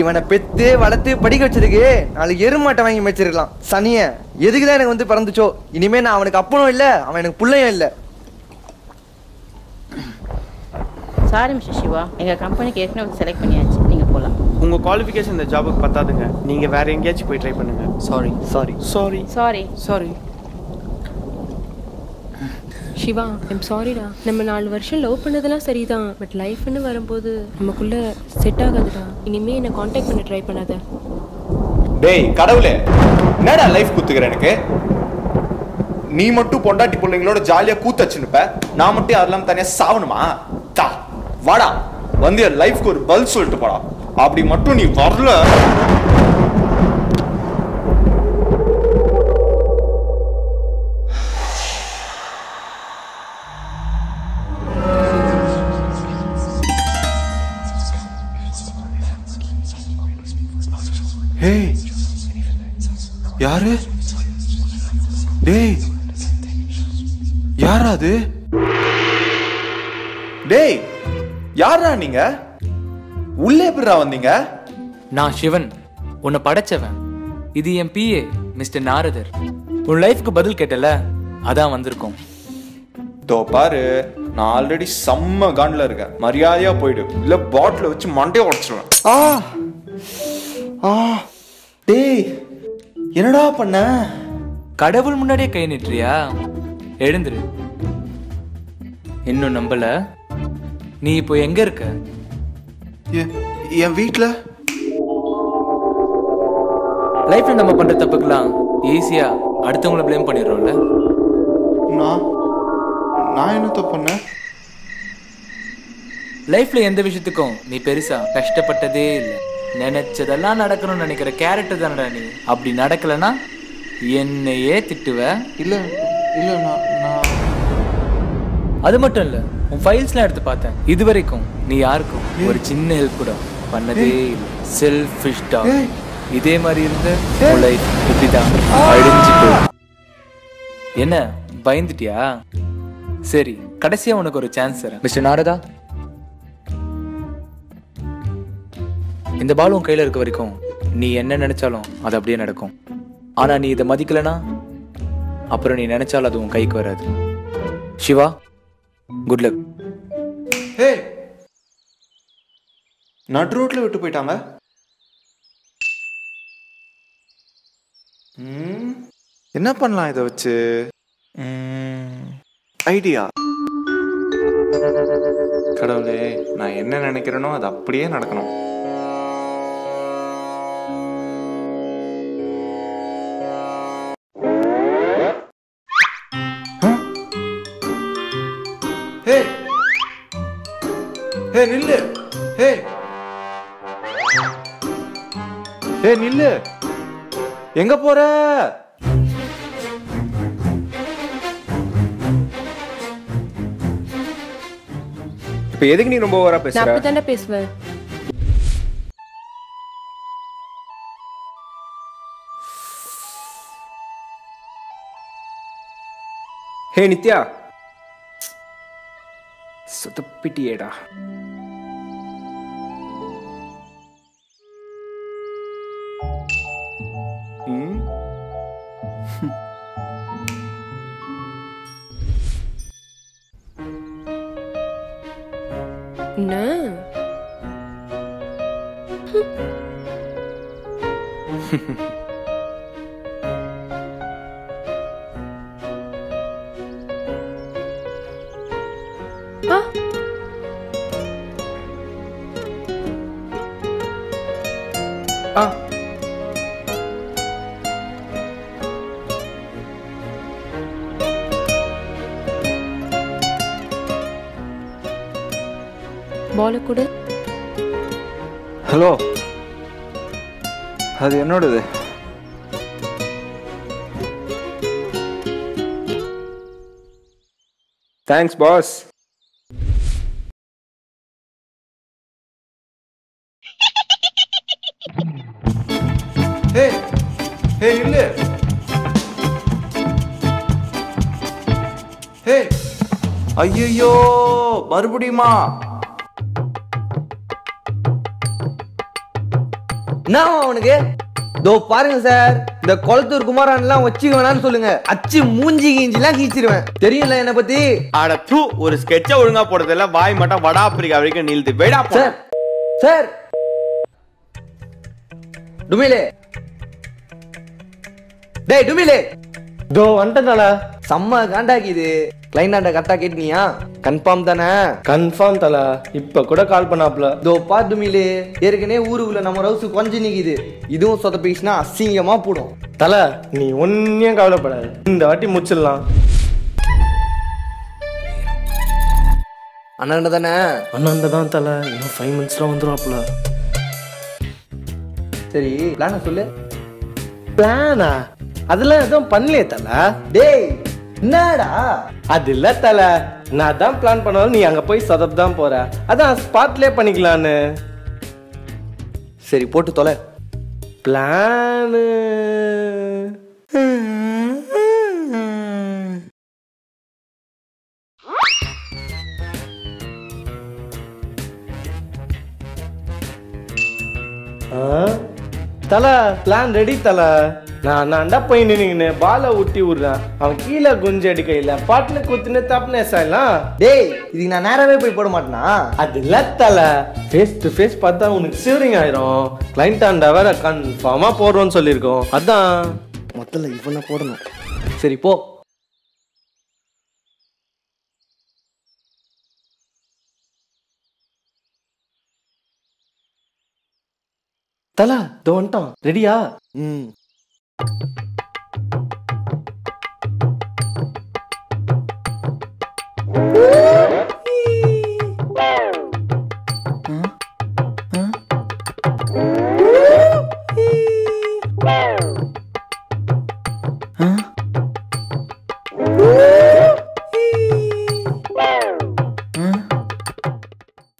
இவனை பெத்து வளர்த்து படிக்க வச்சதுக்கு நாளைக்கு எருமாட்டை வாங்கி வச்சிருக்கலாம். சனிய எதுக்குதான் எனக்கு வந்து பிறந்துச்சோ. இனிமே நான் அவனுக்கு அப்பனும் இல்லை, அவன் எனக்கு பிள்ளையும் இல்லை. சாரி மிஸ்டர் சிவா, எங்கள் கம்பெனிக்கு ஏற்கனவே செலக்ட் பண்ணியாச்சு, நீங்கள் போகலாம். உங்கள் குவாலிஃபிகேஷன் இந்த ஜாபுக்கு பத்தாதுங்க. நீங்கள் வேறு எங்கேயாச்சும் போய் ட்ரை பண்ணுங்க. Sorry sorry sorry sorry sorry. Siva, I'm சாரிடா. நம்ம 4 வருஷம் லவ் பண்ணதெல்லாம் சரிதான், பட் லைஃப்னு வரும்போது நமக்குள்ள செட் ஆகாதுடா. இனிமே என்னை காண்டாக்ட் பண்ண ட்ரை பண்ணாத. டேய் கடவுளே, என்னடா லைஃப் குத்துக்கிற எனக்கு? நீ மட்டும் பொண்டாட்டி பிள்ளைங்களோட ஜாலியா கூத்தச்சுனுப்ப, நான் மட்டும் யாரெல்லாம் தனியா சாவணுமா? தா வாடா, வந்து என் லைஃப்க்கு ஒரு பதில் சொல்லிட்டு போடா. அப்படி மட்டும் நீ வரல, யாரு? டேய் யாரா அது? டேய் யாரா நீங்க? உள்ளே எப்படிடா வந்தீங்க? நான் சிவன், உன்னை படைச்சவன். இது என் பிஏ மிஸ்டர் நாரதர். உன் லைஃப்க்கு பதில் கேட்டல, அதான் வந்திருக்கோம். தோ பாரு, நான் ஆல்ரெடி செம்ம கான்ல இருக்கேன். மரியாதையா போயிடு, இல்ல பாட்டில வச்சு மண்டையை உடைச்சிருவேன். டேய் என்னடா பண்ண? கடவுள் முன்னாடியே கை நிட்டுறியா? எழுந்துரு. இன்னும் நம்பல? நீ இப்போ எங்க இருக்க? என் வீட்ல. லைஃப்ல நம்ம பண்ற தப்புக்கெல்லாம் ஈஸியா அடுத்தவங்களை ப்ளேம் பண்ணிடுறோம்ல. நான் என்ன தப்பு பண்ண? லைஃப்ல எந்த விஷயத்துக்கும் நீ பெருசா கஷ்டப்பட்டதே இல்லை. நினைச்சதெல்லாம் நடக்கணும்னு நினைக்கிற கேரக்டர் தானடா நீ. அப்படி நடக்கலன்னா என்னையே திட்டுவ. இல்ல இல்ல நான் அது மட்டும் இல்ல, உன் ஃபைல்ஸ்லாம் எடுத்து பார்த்தேன். இது வரைக்கும் நீ யாருக்கும் ஒரு சின்ன ஹெல்ப் கூட பண்ணதே இல்லை. Selfish dog. இதே மாதிரி இருந்த லைஃப் இப்படிதான் அழிஞ்சு போய். என்ன பயந்துட்டியா? சரி, கடைசியா உனக்கு ஒரு சான்ஸ் தரேன். மிஸ்டர் நாரதா, இந்த பால் உன் கையில இருக்க வரைக்கும் நீ என்ன நினைச்சாலும் அது அப்படியே நடக்கும். ஆனா நீ இதை மதிக்கலனா அப்புறம் நீ நினைச்சாலும் அது உன் கைக்கு வராது. Siva, good luck. நடு ரோட்ல விட்டு போயிட்டாங்க. என்ன பண்ணலாம் இதை வச்சு? ஐடியா. கடவுளே, நான் என்ன நினைக்கிறேனோ அது அப்படியே நடக்கணும். நில்லு. நில்லு, எங்க போற? இப்ப எதுக்கு நீ ரொம்ப ஓவரா பேசுற? நான் அப்படித்தானே பேசுவேன். ஹே நித்யா, சுத்தப்பிட்டியேடா. பால கொடு. ஹலோ, அது என்னோடது. Thanks pass. நில்லு. ஐயோ, மறுபடியுமா? என்ன அவனுக்கு தோ பாருங்க சார், இந்த குளத்தூர் குமாரான்லாம் வச்சுக்க வேணாம்னு சொல்லுங்க. அச்சு மூஞ்சி கீஞ்சிலாம் கீச்சிருவேன். தெரியல என்ன பத்தி. அட தூ, ஒரு ஸ்கெட்ச ஒழுங்கா போடுறதுல வாய் மட்டும் வட ஆப்பிரிக்கா வரைக்கும் நீளுது. வெடா சார் சார் டுமிலே, டேய் டுமிலே, தோ வந்துட்டேன்டா. செம்ம காண்டாக்கிது. கிளைண்ட் ஆண்ட கரெக்டா கேட்டீங்க? கன்ஃபார்ம் தானே? கன்ஃபார்ம் தல, இப்ப கூட கால் பண்ணாப்ல. தோ பார் டுமிலே, ஏற்கனவே ஊருக்குள்ள நம்ம ரவுஸ் கொஞ்சம் நிக்குது. இதுவும் சொதப்பிச்சுன்னா அசிங்கமா போடும். தல நீ ஒன்னும் கவலைப்படாது, இந்த வாட்டி முடிச்சிடலாம். அண்ணன் தானே? அண்ணாண்ட தான் தல, இன்னும் 5 minutesல வந்துருவாப்ல. சரி பிளான சொல்லு. பிளானா? அதெல்லாம் எதுவும் பண்ணலையே தல. டேய் என்னடா அது இல்ல தல, நான் தான் பிளான் பண்ணாலும் நீ அங்க போய் சொதப் தான் போற. அதான் ஸ்பாட்லயே பண்ணிக்கலான்னு. சரி போட்டு தொலை. பிளானு தல, பிளான் ரெடி தல. நான் போய் நின்னு பாலை ஊட்டி விடுறேன். அவன் கீழே குஞ்சு அடிக்கையில பாட்டுன்னு குத்துன்னு தப்புனே சாயலாம். டேய் இதுக்கு நான் நேரவே போய் போட மாட்டேனா? அது இல்ல தல, ஃபேஸ் டு ஃபேஸ் பார்த்தா உனக்கு சிவரிங் ஆயிரும். கிளைண்ட் ஆண்டா வேற கன்ஃபார்மா போடுறோம்னு சொல்லியிருக்கோம். அதான் முதல்ல இவனை போடணும். சரி போ. தல இதோ வந்துட்டான். ரெடியா? ம்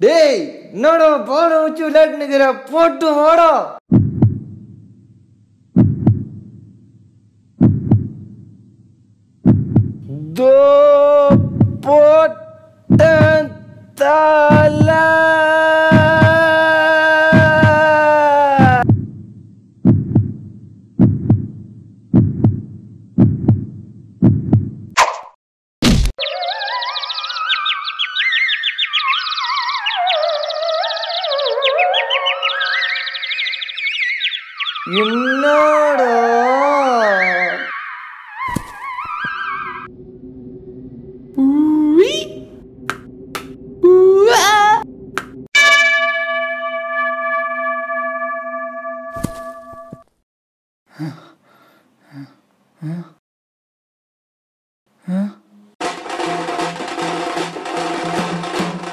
டேய் என்னடா பால வச்சு விளையாட்டுனுக்கிற, போட்டு ஓடா. தோ போட்டன் தல. என்னடா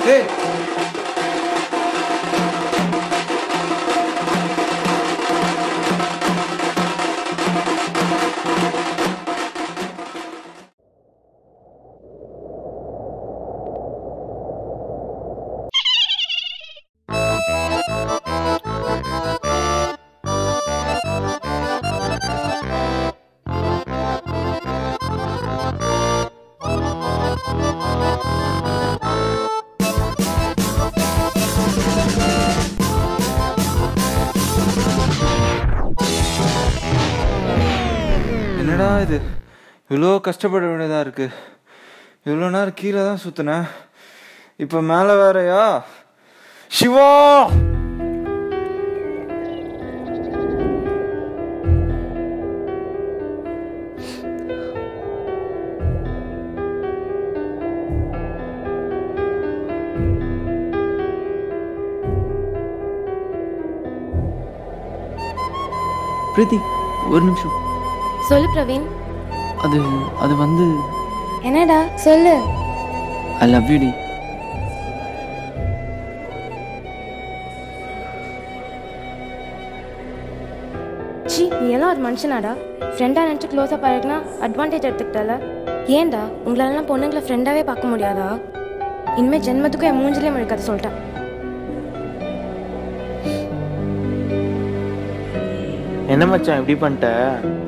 டேய் என்னடா இது, இவ்வளோ கஷ்டப்பட வேண்டியதாக இருக்குது. இவ்வளோ நேரம் கீழே தான் சுற்றினேன், இப்போ மேலே வேறையா? சிவா பிரீத்தி ஒரு நிமிஷம். சொல்லு பிரவீன். அது வந்து என்னடா சொல்லு. ஐ லவ் யூ டி. சி நீ எல்லாம் ஒரு மனுஷனாடா? ஃப்ரெண்டாக நினச்சி க்ளோஸாக பழகினா அட்வான்டேஜ் எடுத்துக்கிட்டால. ஏன்டா உங்களெல்லாம் பொண்ணுங்களை ஃப்ரெண்டாகவே பார்க்க முடியாதா? இனிமேல் ஜென்மத்துக்கும் என் மூஞ்சிலே முழுக்காத சொல்லிட்டேன். என்ன மச்சான் இப்படி பண்ணிட்ட?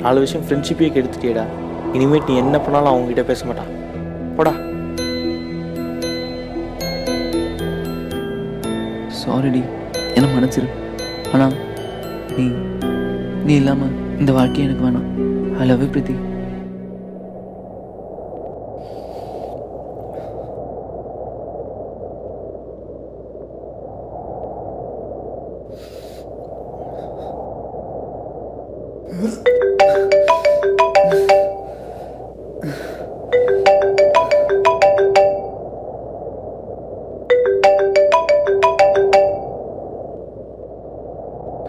4 விஷயம் ஃப்ரெண்ட்ஷிப்பே கெடுத்துட்டியடா. இனிமேட் நீ என்ன பண்ணாலும் அவங்க கிட்ட பேச மாட்டான். போடா. சாரி டி, என்ன மன்னிச்சிரு. ஆனால் நீ இல்லாமல் இந்த வாழ்க்கை எனக்கு வேணாம். I love you Preethi.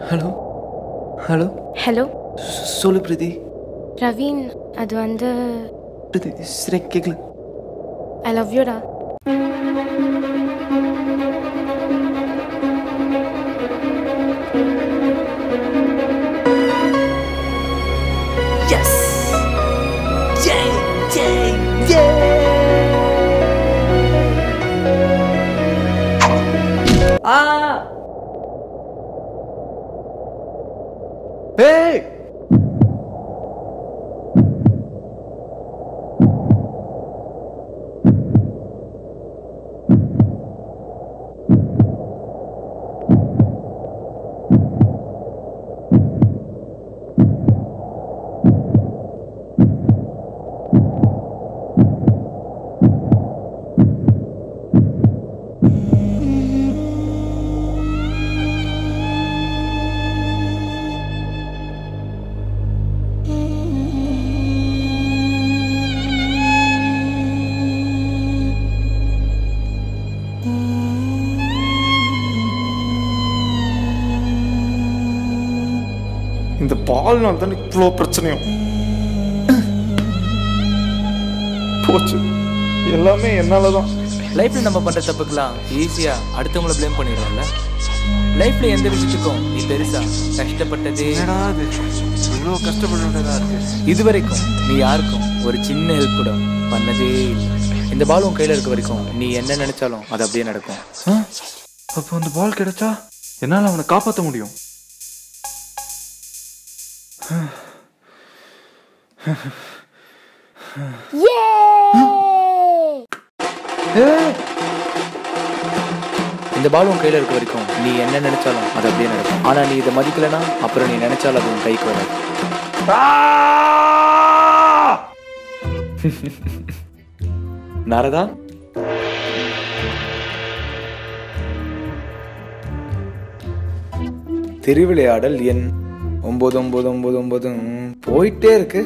Hello hello hello சொல்லு பிரீத்தி. ரவீன், அது வந்து பிரீத்தி சரி கேட்கல. ஐ லவ் யூடா. ஏய் இந்த பால்னால தான் இவ்வளோ பிரச்சனையும் போச்சு. எல்லாமே என்னால தான். லைஃப்ல நம்ம பண்ற தப்புக்கெல்லாம் ஈஸியா அடுத்தவங்களை ப்ளேம் பண்ணிடுறோம்ல. லைஃப்ல எந்த விஷயத்துக்கும் நீ பெருசா கஷ்டப்பட்டதே இவ்வளோ கஷ்டப்பட இருக்கு. இது வரைக்கும் நீ யாருக்கும் ஒரு சின்ன ஹெல்ப் கூட பண்ணதே இல்லை. இந்த பால் உன் கையில இருக்க வரைக்கும் நீ என்ன நினைச்சாலும் அது அப்படியே நடக்கும். அப்போ அந்த பால் கிடைச்சா என்னால் அவனை காப்பாற்ற முடியும். இந்த பால் உன் கையில இருக்க வரைக்கும் நீ என்ன நினைச்சாலும் அது அப்படியே நடக்கும். ஆனா நீ இதை மதிக்கலனா அப்புறம் நீ நினைச்சாலும் அது உன் கைக்கு வராது. நாரதா, திருவிளையாடல் எண் 9999 போயிட்டே இருக்கு.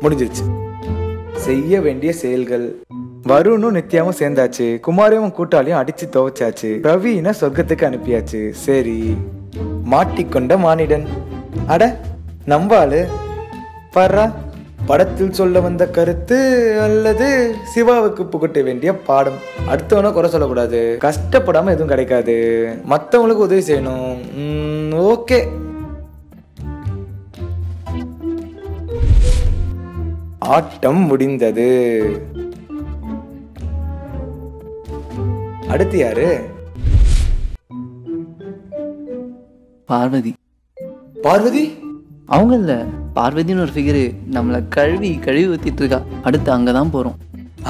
முடிஞ்சிருச்சு. செய்ய வேண்டிய செயல்கள். வருணும் நித்யாவும் சேர்ந்தாச்சு. குமாரையும் கூட்டாளியும் அடிச்சு துவைச்சாச்சு. பிரவீனை சொர்க்கத்துக்கு அனுப்பியாச்சு. சரி, மாட்டிக்கொண்ட மானிடன். அட நம்பாளு பாரா. படத்தில் சொல்ல வந்த கருத்து அல்லது சிவாவுக்கு புகட்ட வேண்டிய பாடம். அடுத்தவன குறை சொல்லக்கூடாது. கஷ்டப்படாம எதுவும் கிடைக்காது. மற்றவங்களுக்கு உதவி செய்யணும். ஓகே. ஆட்டம் முடிந்தது. அடுத்து யாரு? பார்வதி. பார்வதி? அவங்க இல்ல, பார்வதின்னு ஒரு ஃபிகரு நம்மளை கழுவி ஊத்திட்டு இருக்கா. அடுத்து அங்கதான் போறோம்.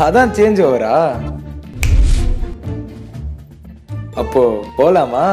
அதான் சேஞ்ச் ஓவரா? அப்போ போலாமா?